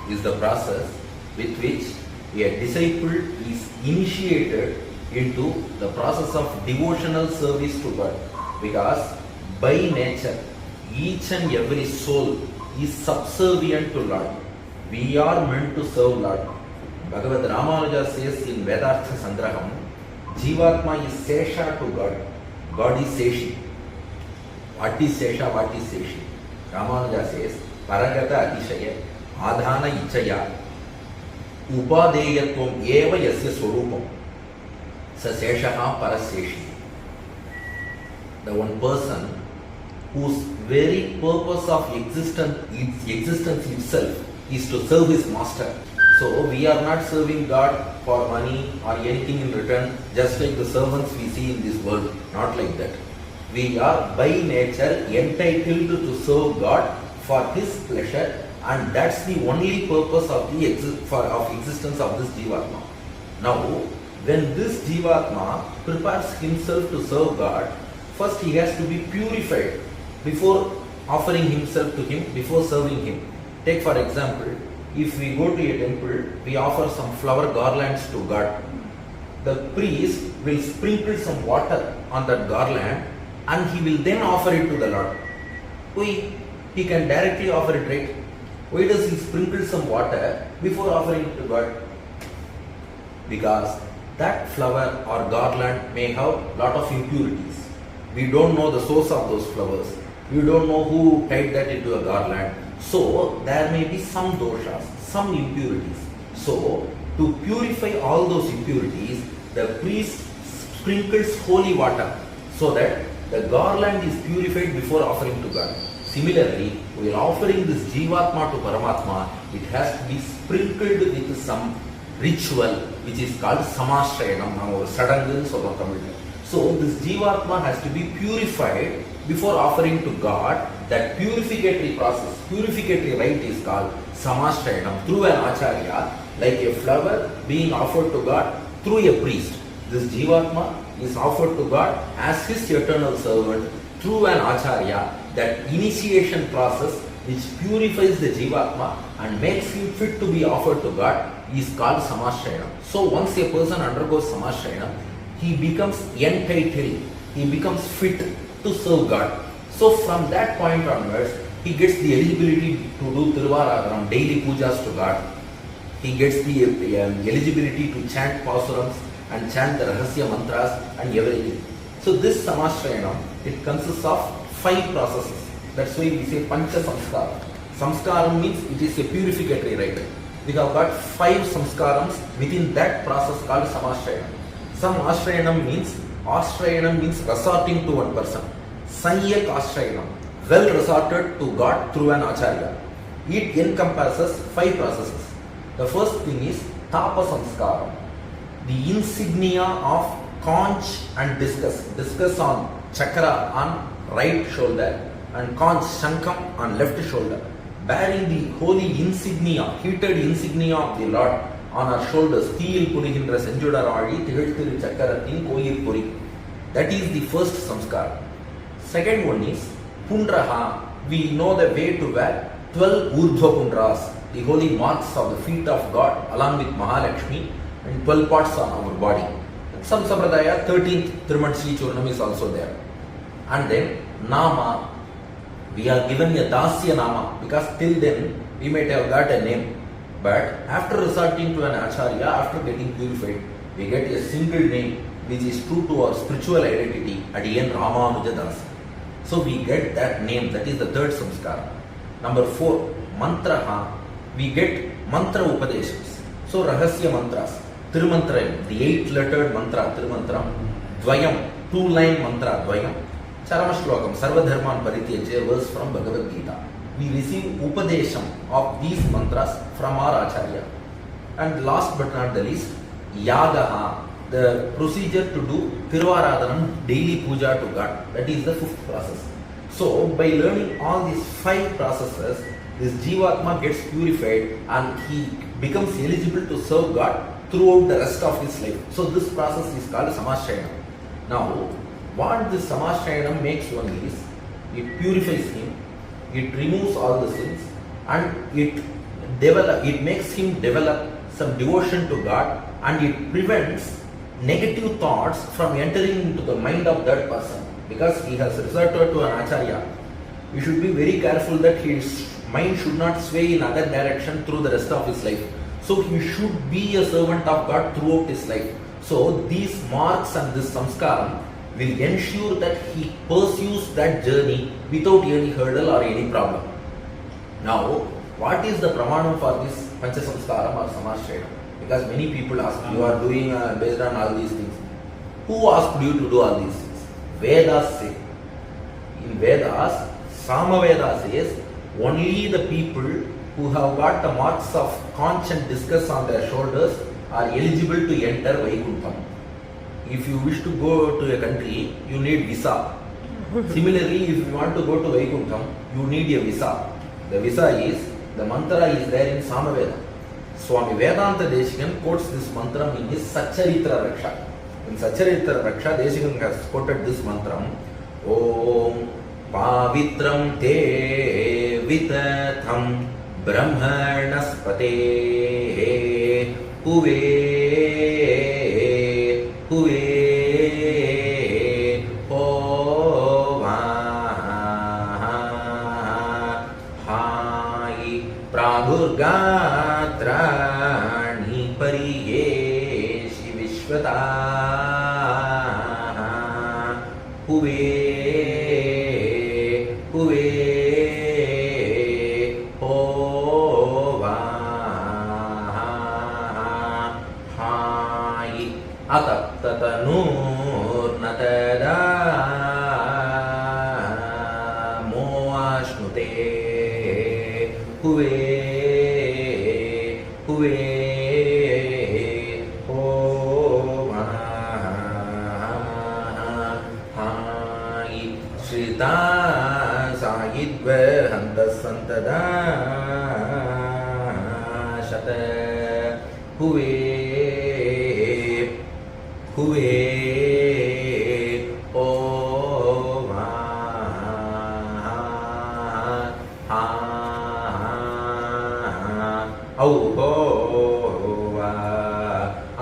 is the process with which a disciple is initiated into the process of devotional service to God. Because by nature, each and every soul is subservient to Lord. We are meant to serve Lord. Bhagavad Ramanuja says in Vedartha Sangraham, Jivatma is Sesha to God. God is Seshi. What is Sesha? What is Seshi? Ramanuja says, Paragata Atishaya, Adhana Ichaya, Upadeyatvam Eva Yasya Swarupam, Sa Seshaha Paraseshi. The one person whose very purpose of existence itself is to serve his master. So we are not serving God for money or anything in return, just like the servants we see in this world. Not like that. We are by nature entitled to serve God for His pleasure, and that's the only purpose of the existence of this Jivatma. Now, when this Jivatma prepares himself to serve God, first he has to be purified before offering himself to Him, before serving Him. Take for example, if we go to a temple, we offer some flower garlands to God. The priest will sprinkle some water on that garland and he will then offer it to the Lord. He can directly offer it, right? Why does he sprinkle some water before offering it to God? Because that flower or garland may have lot of impurities. We don't know the source of those flowers. We don't know who tied that into a garland. So there may be some doshas, some impurities. So to purify all those impurities, the priest sprinkles holy water so that the garland is purified before offering to God. Similarly, while offering this Jivatma to Paramatma, it has to be sprinkled with some ritual which is called Samasrayanam. So this Jivatma has to be purified before offering to God. That purificatory process, purificatory rite is called Samasrayanam through an Acharya, like a flower being offered to God through a priest. This Jivatma is offered to God as His eternal servant through an Acharya. That initiation process which purifies the Jivatma and makes him fit to be offered to God is called Samashraya. So once a person undergoes Samashraya, he becomes entitled, he becomes fit to serve God. So from that point onwards, he gets the eligibility to do Tiruvaradhanam, daily pujas to God. He gets the eligibility to chant pasurams and chant the Rahasya mantras and everything. So this Samasrayanam, it consists of 5 processes. That's why we say Pancha Samskaram. Samskaram means it is a purificatory rite. We have got 5 samskarams within that process called Samasrayanam. Samasrayanam means resorting to one person. Sanyak Ashrayanam, well resorted to God through an Acharya. It encompasses 5 processes. The first thing is Tapa Samskaram, the insignia of conch and discus. Discus on chakra on right shoulder and conch shankam on left shoulder, bearing the holy insignia, heated insignia of the Lord on our shoulders. Thiyil purigindra senjudaraali thigazhthiri chakaratin koyil puri. That is the first samskar. Second one is pundraha. We know the way to wear 12 urdhva pundras, the holy marks of the feet of God along with Mahalakshmi, and 12 parts on our body. Some Sampradaya, 13th Thirumanchali Churnam is also there. And then Nama, we are given a Dasya Nama because till then we might have got a name. But after resorting to an Acharya, after getting purified, we get a single name which is true to our spiritual identity, Adiyan Ramanuja Das. So we get that name, that is the third samskara. Number 4, Mantraha, we get mantra upadeshams. So Rahasya mantras, Tirumantrayam, the 8-lettered mantra, Tirumantram, Dvayam, 2-line mantra, Dvayam, Charamashlokam, Sarvadharman Parityajya, verse from Bhagavad Gita. We receive upadesham of these mantras from our Acharya. And last but not the least, Yagaha, the procedure to do Tiruvaradhanam, daily puja to God. That is the 5th process. So by learning all these 5 processes, this Jivatma gets purified and he becomes eligible to serve God throughout the rest of his life. So this process is called Samashraya. Now, what this Samashraya makes one is, it purifies him, it removes all the sins, and it it makes him develop some devotion to God, and it prevents negative thoughts from entering into the mind of that person, because he has resorted to an Acharya. You should be very careful that his mind should not sway in other direction through the rest of his life. So he should be a servant of God throughout his life. So these marks and this samskaram will ensure that he pursues that journey without any hurdle or any problem. Now, what is the pramanam for this Pancha Samskaram or Samashraya? Because many people ask, you are doing based on all these things. Who asked you to do all these things? Vedas say. In Vedas, Samaveda says, only the people who have got the marks of conch and discus on their shoulders are eligible to enter Vaikuntham. If you wish to go to a country, you need visa. Similarly, if you want to go to Vaikuntham, you need a visa. The visa is, the mantra is there in Samaveda. Swami Vedanta Deshikan quotes this mantra in his Satcharitra Raksha. In Satcharitra Raksha, Deshikan has quoted this mantra. Om Pavitram te vitatham brahmanaspate huve hai prabhurgatrani pariyeshi vishvata huve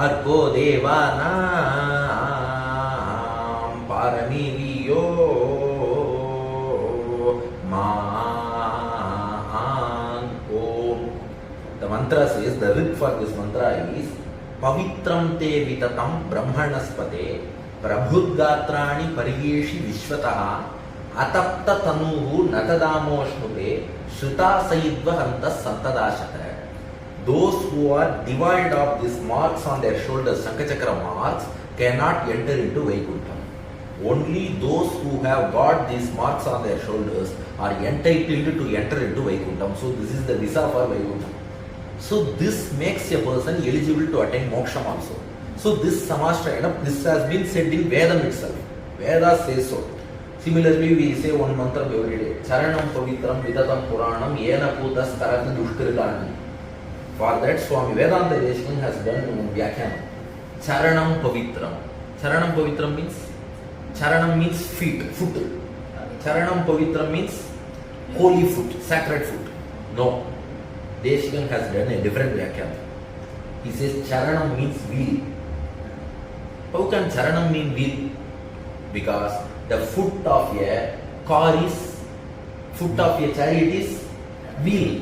Arko Devanam Paramiriyo Man Om. The mantra says, the rig for this mantra is Pavitram te vitatam brahmanaspate prabhudgatrani pariyeshi vishvataha atapta tanuhu natadamoshnupe shruta sayidva hantas santadashata. Those who are devoid of these marks on their shoulders, Shankachakra marks, cannot enter into Vaikuntham. Only those who have got these marks on their shoulders are entitled to enter into Vaikuntham. So this is the visa for Vaikuntham. So this makes a person eligible to attain moksha also. So this Samashraya, this has been said in Vedam itself. Veda says so. Similarly, we say one mantra every day. Charanam pavitram vidatam puranam yena putas tarati dushkritlani. For that, Swami Vedanta Deshikan has done Vyakhyanam. Charanam Pavitram. Charanam Pavitram means? Charanam means feet, foot. Charanam Pavitram means holy foot, sacred foot. No. Deshikan has done a different Vyakhyanam. He says Charanam means wheel. How can Charanam mean wheel? Because the foot of a car is, foot of a chariot is wheel.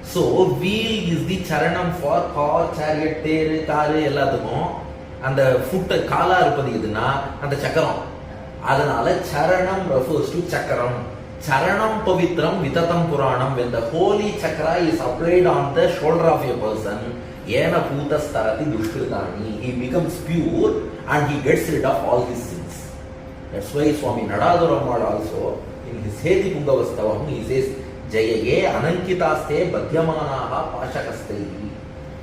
So, wheel is the charanam for car, chariot, car, எல்லாத்துக்கும் அந்த foot காலா இருப்பது எதுனா அந்த சக்கரம். அதனால charanam refers to chakaram. Charanam pavitram vitatam puranam. When the holy chakra is applied on the shoulder of a person, yena putas tarati dushkritani. He becomes pure and he gets rid of all his sins. That's why Swami Nadaduramal also in his Heti Pungavastavam he says Jayaye anankitaste badhyamanaha pashakastehi.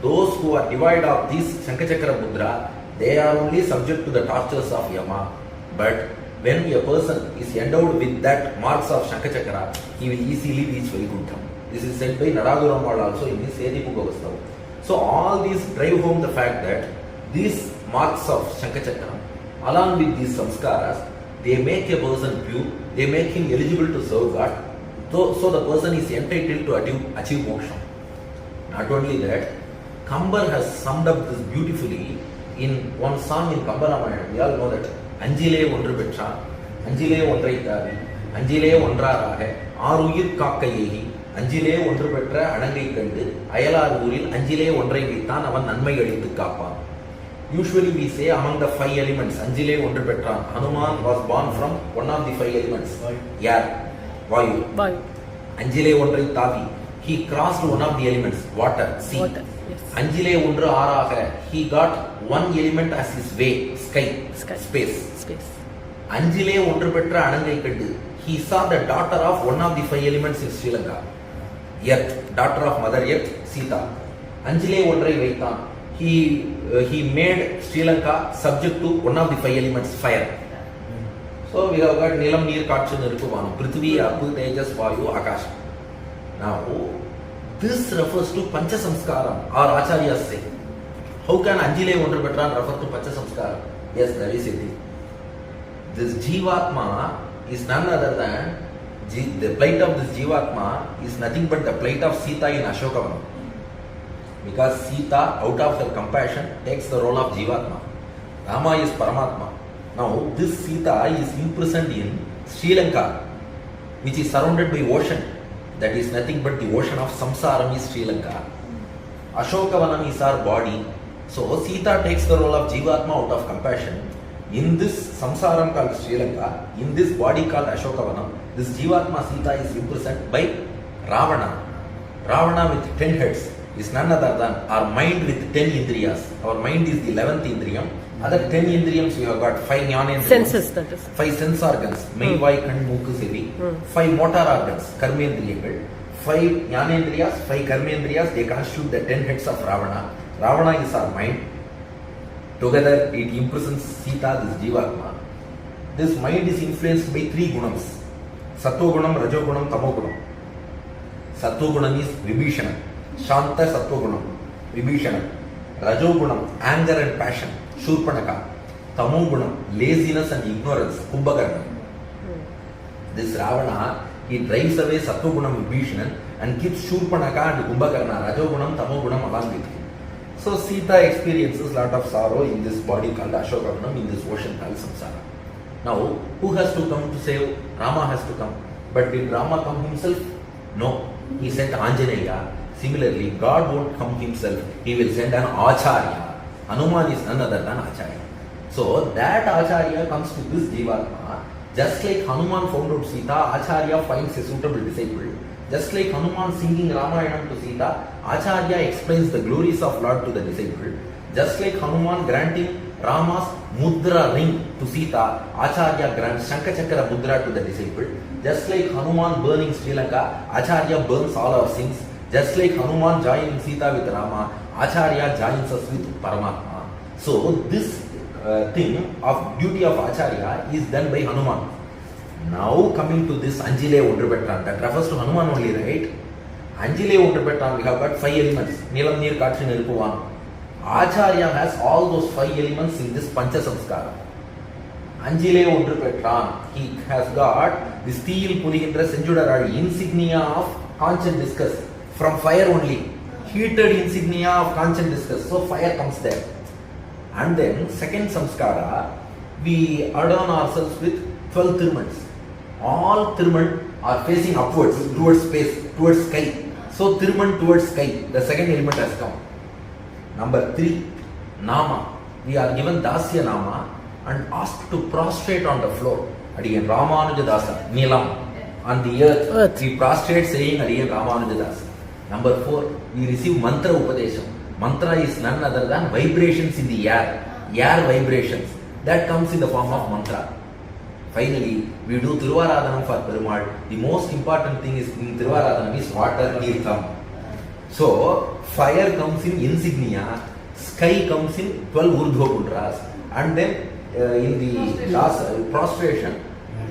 Those who are devoid of this Shankachakra mudra, they are only subject to the tortures of Yama. But when a person is endowed with that marks of Shankachakra, he will easily reach Vaikuntham. This is said by Nadaduramal also in his Heti Pungavastavam. So all these drive home the fact that these marks of Shankachakra, along with these samskaras, they make a person pure, they make him eligible to serve God. So the person is entitled to achieve moksha. Not only that, Kambar has summed up this beautifully in one song in Kambaramayana. We all know that. Anjile Ondru Petra, Anjile Ondrai Tavi, Anjile Ondrarahe, Aruyir Kakayehi, Anjile Ondru Petra, Adangai Kandu, Ayala Uril, Anjile Ondrai Vitan, Avan Nanmai Adithu Kapa. Usually we say among the 5 elements, Anjile Ondru Petra, Hanuman was born from one of the 5 elements. Yeah, Vayu. Anjile Ondrai Tavi, he crossed one of the elements, water, sea. Water, yes. Anjile Ondru Araha, he got one element as his way, sky. Space. Anjile Ondru Petra Adangai Kandu, he saw the daughter of one of the 5 elements in Sri Lanka. Earth, daughter of Mother Earth, Sita. Anjile Ondrai Vaitan, he made Sri Lanka subject to one of the 5 elements, fire. So we have got Nilam, Neer, Kaksha, Nirku, Vanu, Prithvi, Apu, Tejas, Vayu, Akash. Now, this refers to Pancha Samskaram, or Acharyas say. How can Anjile Ondru Petra refer to Pancha Samskaram? Yes, there is a thing. This Jivatma is none other than, the plight of this Jivatma is nothing but the plight of Sita in Ashokavanam. Because Sita, out of her compassion, takes the role of Jivatma. Rama is Paramatma. Now, this Sita is imprisoned in Sri Lanka, which is surrounded by ocean. That is nothing but the ocean of Samskaram is Sri Lanka. Ashokavanam is our body. So, Sita takes the role of Jivatma out of compassion. In this Samskaram called Sri Lanka, in this body called Ashokavanam, this Jivatma Sita is imprisoned by Ravana. Ravana with 10 heads is none other than our mind with 10 indriyas. Our mind is the 11th indriyam. Other 10 indriyams we have got 5 jnanendriyams. Senses, that is. 5 sense organs. Mai, vai, kan, mooku, sevi. 5 motor organs. Karmendriyagal. 5 jnanendriyas, 5 karmendriyas. They constitute the 10 heads of Ravana. Ravana is our mind. Together it imprisons Sita, this Jivatma. This mind is influenced by 3 gunams. Sattva-gunam, Rajo-gunam, Tamo-gunam. Sattva-gunam is Vibhishana. Shanta Sattva-gunam, Vibhishana. Rajo-gunam, anger and passion, Shurpanaka. Tamo-gunam, laziness and ignorance, Kumbhakarna. This Ravana, he drives away Sattva-gunam, Vibhishana, and keeps Shurpanaka and Kumbhakarna, Rajo-gunam, Tamo-gunam along with him. So Sita experiences a lot of sorrow in this body called Ashokavanam, in this ocean called Samsara. Now, who has to come to save? Rama has to come. But did Rama come himself? No. He sent Anjaneya. Similarly, God won't come himself. He will send an Acharya. Hanuman is none other than Acharya. So that Acharya comes to this Jivatma. Just like Hanuman found out Sita, Acharya finds a suitable disciple. Just like Hanuman singing Ramayanam to Sita, Acharya explains the glories of Lord to the disciple. Just like Hanuman granting Rama's mudra ring to Sita, Acharya grants Shankachakra mudra to the disciple. Just like Hanuman burning Sri Lanka, Acharya burns all our sins. Just like Hanuman joining Sita with Rama, Acharya joins us with Paramatma. So this thing of duty of Acharya is done by Hanuman. Now coming to this Anjile Ondru Petra, that refers to Hanuman only, right? Anjile Ondru Petra, we have got 5 elements. Nilam, Neer, Kaksha, Nirku, Vanu. Acharya has all those 5 elements in this Pancha Samskara. Anjile Ondru Petra, he has got the steel Puriindra Senjudara, insignia of Kanchan discus, from fire only. Heated insignia of Kanchan discus, so fire comes there. And then second Samskara, we adorn ourselves with 12 Tirumans. All Tiruman are facing upwards, towards space, towards sky. So Tiruman towards sky, the second element has come. Number 3, Nama. We are given Dasya Nama and asked to prostrate on the floor. Adiyan Ramanuja Dasa, Nilam. On the earth, we prostrate saying Adiyan Ramanuja Dasa. Number 4, we receive Mantra Upadesham. Mantra is none other than vibrations in the air vibrations. That comes in the form of mantra. Finally, we do Tiruvaradhanam for Perumal. The most important thing is in Tiruvaradhanam is water, Tirtham. So, fire comes in insignia, sky comes in 12 Urdhva Mudras, and then in the prostration,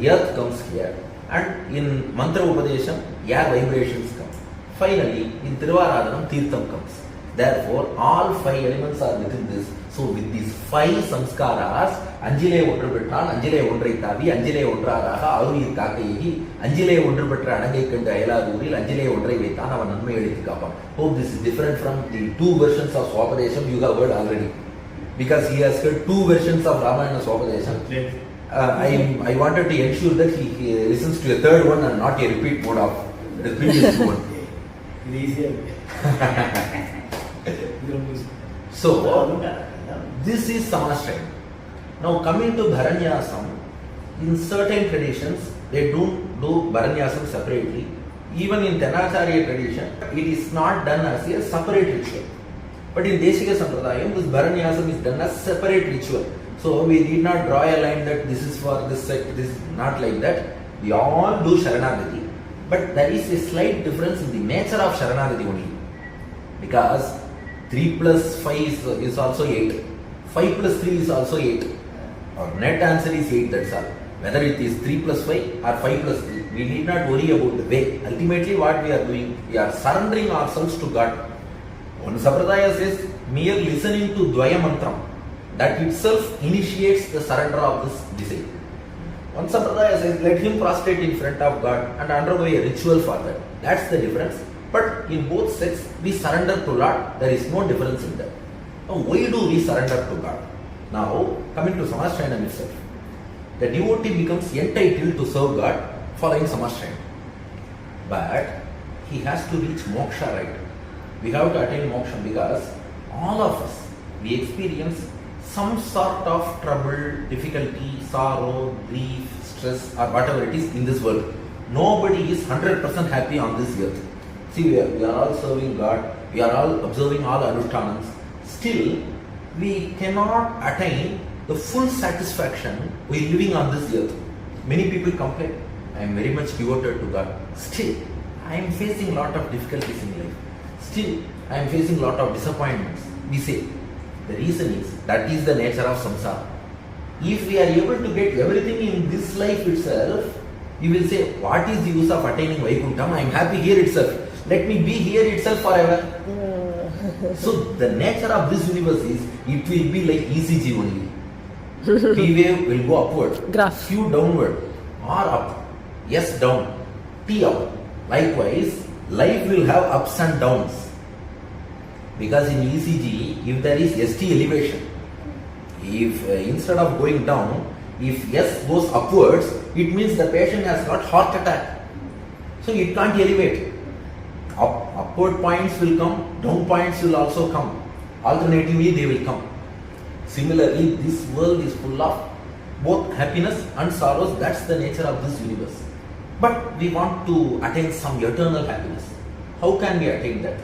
earth comes here, and in Mantra Upadesham, air vibrations come. Finally, in Tiruvaradhanam, Tirtham comes. Therefore, all 5 elements are within this. So, with these 5 samskaras, Anjile ஒன்று பெற்றான், அஞ்சிலே ஒன்றை தாவி, அஞ்சிலே ஒன்றாராக ஆருயிர் காக்கையகி, அஞ்சிலே ஒன்று பெற்ற அணங்கை கண்டு அயலாதூரில் அஞ்சிலே ஒன்றை வைத்தான் அவன் நன்மை அளித்து காப்பான். Hope this is different from the 2 versions of Swapadesham you have heard already. Because he has heard 2 versions of Ramayana Swapadesham. I wanted to ensure that he listens to a third one and not a repeat mode of the previous one. It is easier. So, this is Samashraya. Now coming to Bharanyasam, in certain traditions, they don't do Bharanyasam separately. Even in Acharya tradition, it is not done as a separate ritual. But in Deshika Sampradayam, this Bharanyasam is done as separate ritual. So we need not draw a line that this is for this sect, this is not like that. We all do Sharanagati. But there is a slight difference in the nature of Sharanagati only. Because 3 plus 5 is also 8. 5 plus 3 is also 8. Our net answer is 8, that's all. Whether it is 3 plus 5 or 5 plus 3, we need not worry about the way. Ultimately what we are doing, we are surrendering ourselves to God. One Sampradaya says, mere listening to Dvaya Mantram, that itself initiates the surrender of this desire. One Sampradaya says, let him prostrate in front of God and undergo a ritual for that. That's the difference. But in both sects, we surrender to Lord. There is no difference in that. Now, why do we surrender to God? Now, coming to Samasrayanam itself, the devotee becomes entitled to serve God following Samasrayanam. But he has to reach moksha, right? We have to attain moksha because all of us, we experience some sort of trouble, difficulty, sorrow, grief, stress or whatever it is in this world. Nobody is 100% happy on this earth. See, we are all serving God, we are all observing all Anushtanams. Still, we cannot attain the full satisfaction while living on this earth. Many people complain, I am very much devoted to God. Still, I am facing a lot of difficulties in life. Still, I am facing a lot of disappointments. We say, the reason is, that is the nature of samsara. If we are able to get everything in this life itself, you will say, what is the use of attaining Vaikuntham? I am happy here itself. Let me be here itself forever. So the nature of this universe is, it will be like ECG only. P wave will go upward, graph. Q downward, R up, S down, T up. Likewise, life will have ups and downs. Because in ECG, if there is ST elevation, if instead of going down, if S goes upwards, it means the patient has got heart attack. So it can't elevate. Upward points will come, down points will also come. Alternatively, they will come. Similarly, this world is full of both happiness and sorrows. That's the nature of this universe. But we want to attain some eternal happiness. How can we attain that?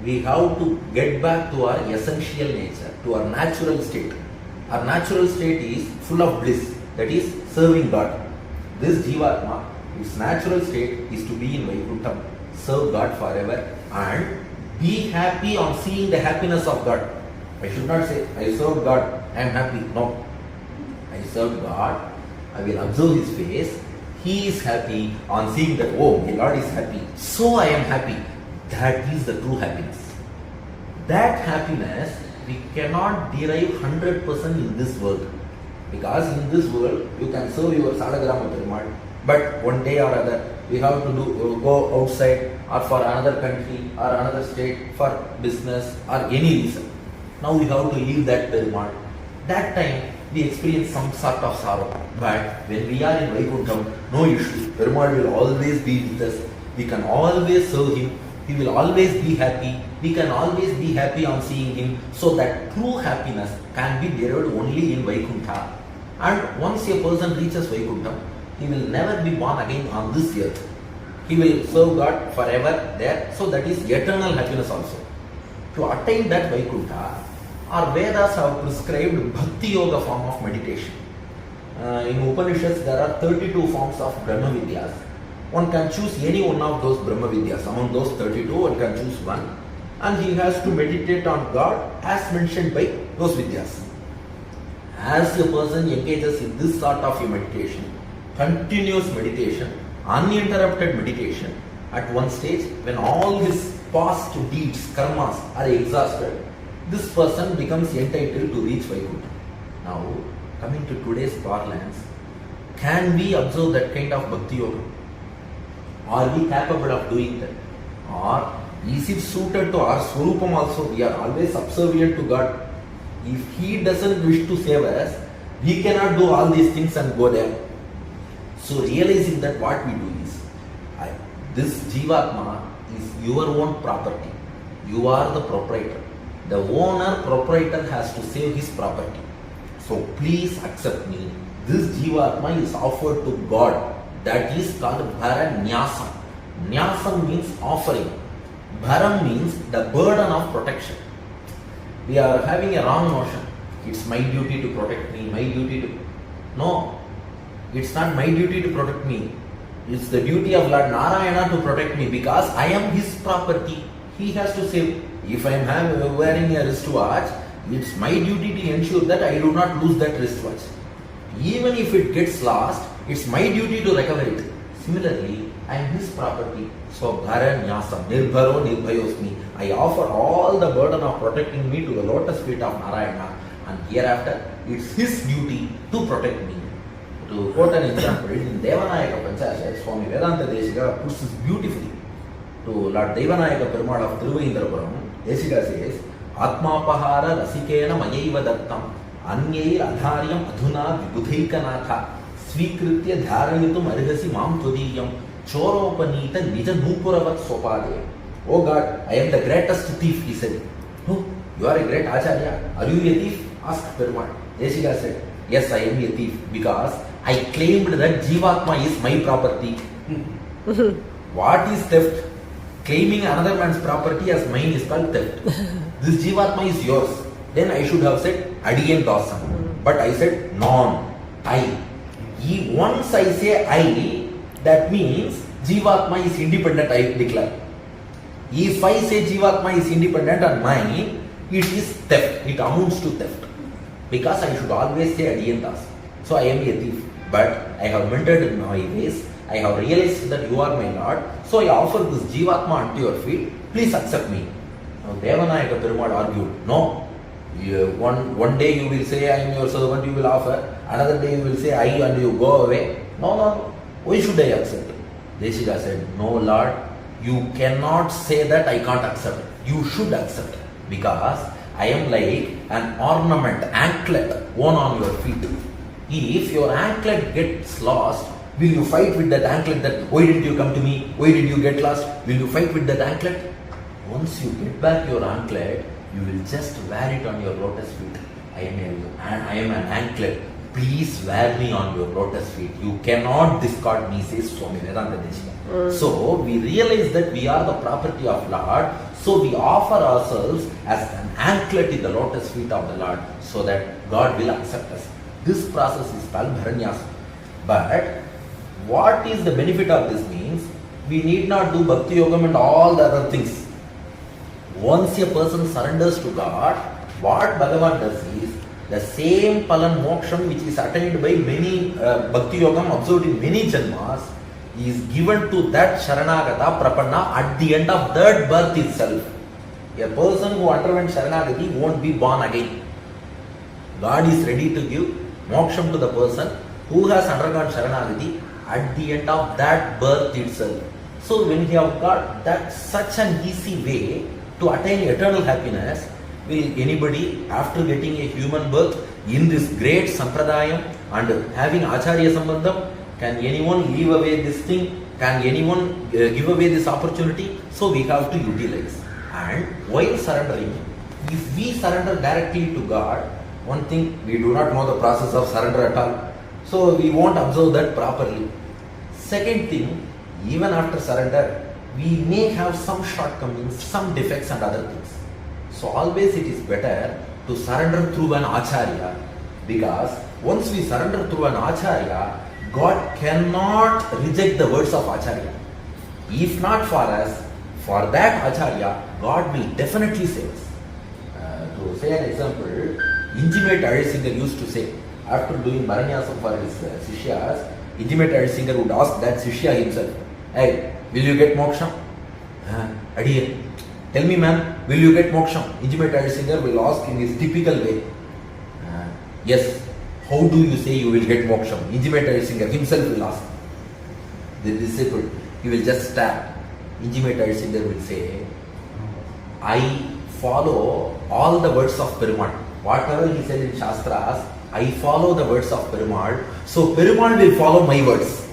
We have to get back to our essential nature, to our natural state. Our natural state is full of bliss, that is serving God. This Jivatma, its natural state is to be in Vaikuntham, serve God forever and be happy on seeing the happiness of God. I should not say, I serve God, I am happy. No. I serve God, I will observe His face, He is happy on seeing that, oh, my Lord is happy, so I am happy. That is the true happiness. That happiness we cannot derive 100% in this world. Because in this world, you can serve your Sadagrama Perumal, but one day or other, we have to go outside or for another country or another state for business or any reason. Now we have to leave that Perumal. That time, we experience some sort of sorrow. But when we are in Vaikuntham, no issue. Perumal will always be with us. We can always serve Him. He will always be happy. We can always be happy on seeing Him. So that true happiness can be derived only in Vaikuntha. And once a person reaches Vaikuntham, he will never be born again on this earth. He will serve God forever there. So that is eternal happiness also. To attain that Vaikuntha, our Vedas have prescribed Bhakti Yoga form of meditation. In Upanishads, there are 32 forms of Brahma Vidyas. One can choose any one of those Brahma Vidyas. Among those 32, one can choose one. And he has to meditate on God as mentioned by those Vidyas. As a person engages in this sort of a meditation, continuous meditation, uninterrupted meditation, at one stage when all his past deeds, karmas are exhausted, this person becomes entitled to reach Vaikuntha. Now, coming to today's parlance, can we observe that kind of bhakti yoga? Are we capable of doing that? Or is it suited to our swarupam also? We are always subservient to God. If He doesn't wish to save us, we cannot do all these things and go there. So realizing that what we do is, this Jivatma is your own property. You are the proprietor. The owner, proprietor has to save his property. So please accept me. This Jivatma is offered to God. That is called Bharanyasam. Nyasam means offering. Bharam means the burden of protection. We are having a wrong notion. It's my duty to protect me, my duty to... No, it's not my duty to protect me. It's the duty of Lord Narayana to protect me because I am his property. He has to save. If I am wearing a wristwatch, it's my duty to ensure that I do not lose that wristwatch. Even if it gets lost, it's my duty to recover it. Similarly, I am his property. So Bharanyasam, Nirbharo Nirbhayosmi. I offer all the burden of protecting me to the lotus feet of Narayana, and hereafter it's his duty to protect me. To quote an example, in Devanayaka Pancha, Swami Vedanta Deshika puts this beautifully. To Lord Devanayaka Perumal of Thiruvaindrapuram, Deshika says, Atmapahara Rasikena Mayaiva Dattam Anyai Adharyam Adhuna Vibudhaikanatha Svikritya Dharayitum Arihasi Mam Tudiyam Choropanita Nija Nupuravat Sopade. Oh God, I am the greatest thief, he said. No, you are a great Acharya. Are you a thief? Asked Perumal. Deshika said, yes, I am a thief because I claimed that Jivatma is my property. What is theft? Claiming another man's property as mine is called theft. This Jivatma is yours. Then I should have said Adiyan Dasan. But I said non, I. Once I say I, that means Jivatma is independent, I declare. If I say Jivatma is independent and mine, it is theft. It amounts to theft. Because I should always say Adiyan Dasan. So I am a thief. But I have mended in my ways. I have realized that you are my Lord. So I offer this Jivatma unto your feet. Please accept me. Now Devanayaka Perumal argued, no. One day you will say I am your servant, you will offer. Another day you will say I and you go away. No. Why should I accept? Deshika said, no Lord, you cannot say that I can't accept. You should accept. Because I am like an ornament, anklet worn on your feet. If your anklet gets lost, will you fight with that anklet that, why didn't you come to me? Why did you get lost? Will you fight with that anklet? Once you get back your anklet, you will just wear it on your lotus feet. I am an anklet. Please wear me on your lotus feet. You cannot discard me, says Swami Vedanta Deshika. So we realize that we are the property of Lord. So we offer ourselves as an anklet in the lotus feet of the Lord so that God will accept us. This process is called Bharanyasam. But what is the benefit of this means? We need not do Bhakti Yogam and all the other things. Once a person surrenders to God, what Bhagavan does is, the same Palan Moksham which is attained by many Bhakti Yogam observed in many Janmas is given to that Sharanagata Prapanna at the end of that birth itself. A person who underwent Sharanagati won't be born again. God is ready to give Moksham to the person who has undergone Sharanagati at the end of that birth itself. So when you have got that such an easy way to attain eternal happiness, will anybody after getting a human birth in this great Sampradayam and having Acharya Sambandham, can anyone leave away this thing? Can anyone give away this opportunity? So we have to utilize. And while surrendering, if we surrender directly to God, one thing, we do not know the process of surrender at all. So we won't observe that properly. Second thing, even after surrender, we may have some shortcomings, some defects and other things. So always it is better to surrender through an Acharya, because once we surrender through an Acharya, God cannot reject the words of Acharya. If not for us, for that Acharya, God will definitely save us. To say an example, intimate Arisinger used to say, after doing Bharanyasam for his Sishyas, intimate Arisinger would ask that Sishya himself, hey, will you get moksha? Adiyan. Tell me, man, will you get moksha? Intimatary singer will ask in his typical way. Yes. How do you say you will get moksha? Intimatary singer himself will ask. The disciple, he will just stare. Intimatary singer will say, I follow all the words of Perumal. Whatever he said in Shastras, I follow the words of Perumal. So Perumal will follow my words.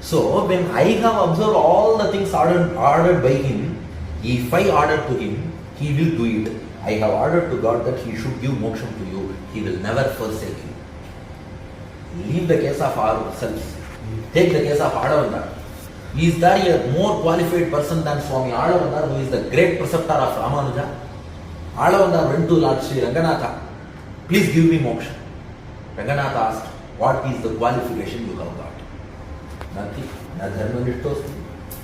So when I have observed all the things ordered by him, if I order to him, he will do it. I have ordered to God that he should give moksha to you. He will never forsake you. Leave the case of ourselves. Take the case of Adavandar. Is there a more qualified person than Swami Adavandar, who is the great preceptor of Ramanuja? Adavandar went to Lord Sri Ranganatha. Please give me moksha. Ranganatha asked, what is the qualification you have got? Nothing. Na dharmanishtosti,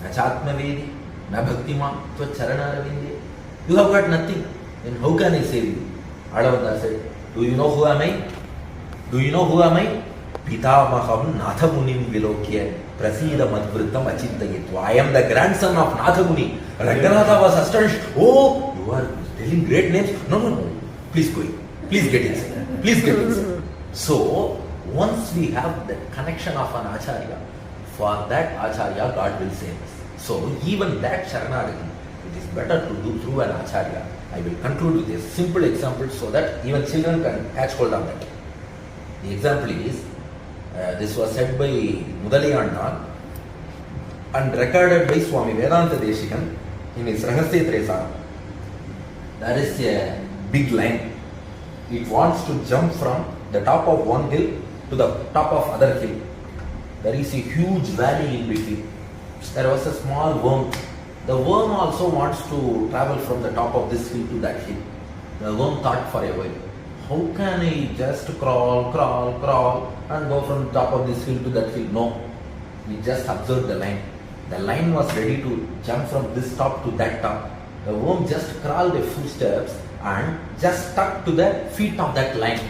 na chatmavedi, na bhaktima, tva charanaravinде. You have got nothing. Then how can I save you? Adavandar said, do you know who am I? Do you know who am I? Pitamaham Nathamunim Vilokya Prasida Madhvritam Achintayitva. I am the grandson of Nathamuni. Ranganatha was astonished. Oh, you are telling great names? No. Please go in. Please get inside. Please get inside. So, once we have the connection of an Acharya, for that Acharya, God will save us. So, even that Sharanagati, it is better to do through an Acharya. I will conclude with a simple example so that even children can catch hold of that. The example is, this was said by Mudaliyanda and recorded by Swami Vedanta Deshikan in his Rahasya Tresa. There is a big line. It wants to jump from the top of one hill to the top of other hill. There is a huge valley in between. There was a small worm. The worm also wants to travel from the top of this hill to that hill. The worm thought for a while, how can I just crawl and go from the top of this hill to that hill? No. We just observed the line. The line was ready to jump from this top to that top. The worm just crawled a few steps and just stuck to the feet of that line.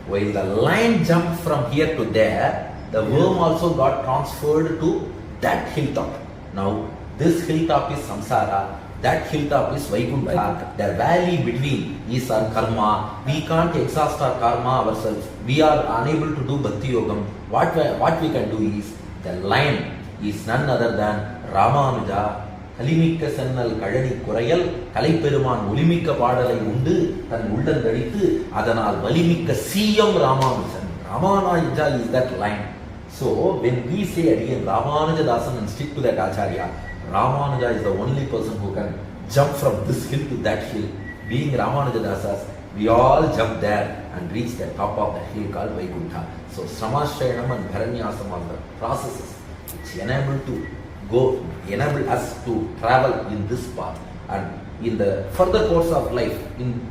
While the line jumped from here to there, the worm also got transferred to that hilltop. Now, this hilltop is samsara, that hilltop is Vaikuntha. The valley between is our karma. We can't exhaust our karma ourselves. We are unable to do bhakti yogam. What we can do is, the line is none other than Ramanuja. Kalimikka sennal kadani kurayal, Kalaiperuman ulimikka paadalai undu, tan uldan daditu, adanal valimikka siyam Ramanujan. Ramanuja is that line. So, when we say again Ramanuja Dasan and stick to that Acharya, Ramanuja is the only person who can jump from this hill to that hill. Being Ramanuja Dasas, we all jump there and reach the top of the hill called Vaikuntha. So, Samasrayanam and Bharanyasam are the processes which enable us to travel in this path. And in the further course of life,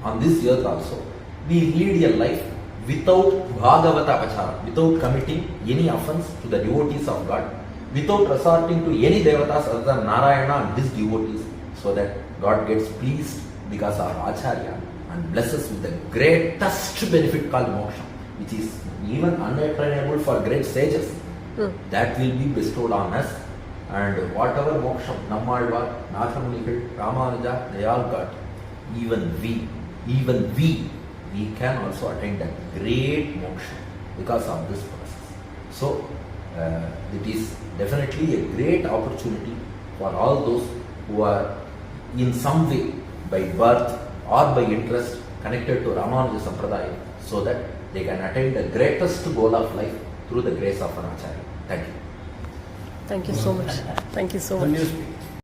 on this earth also, we lead a life without Bhagavata Apachara, without committing any offense to the devotees of God, without resorting to any devatas other than Narayana and his devotees, so that God gets pleased because our Acharya and blesses with the greatest benefit called moksha, which is even unattainable for great sages. That will be bestowed on us, and whatever moksha Nammalvar, Nathamunikal, Ramanuja, they all got. Even we can also attain that great moksha because of this process. So, it is definitely a great opportunity for all those who are in some way, by birth or by interest, connected to Ramanuja Sampradaya, so that they can attain the greatest goal of life through the grace of an Acharya. Thank you. Thank you so much. Thank you so much.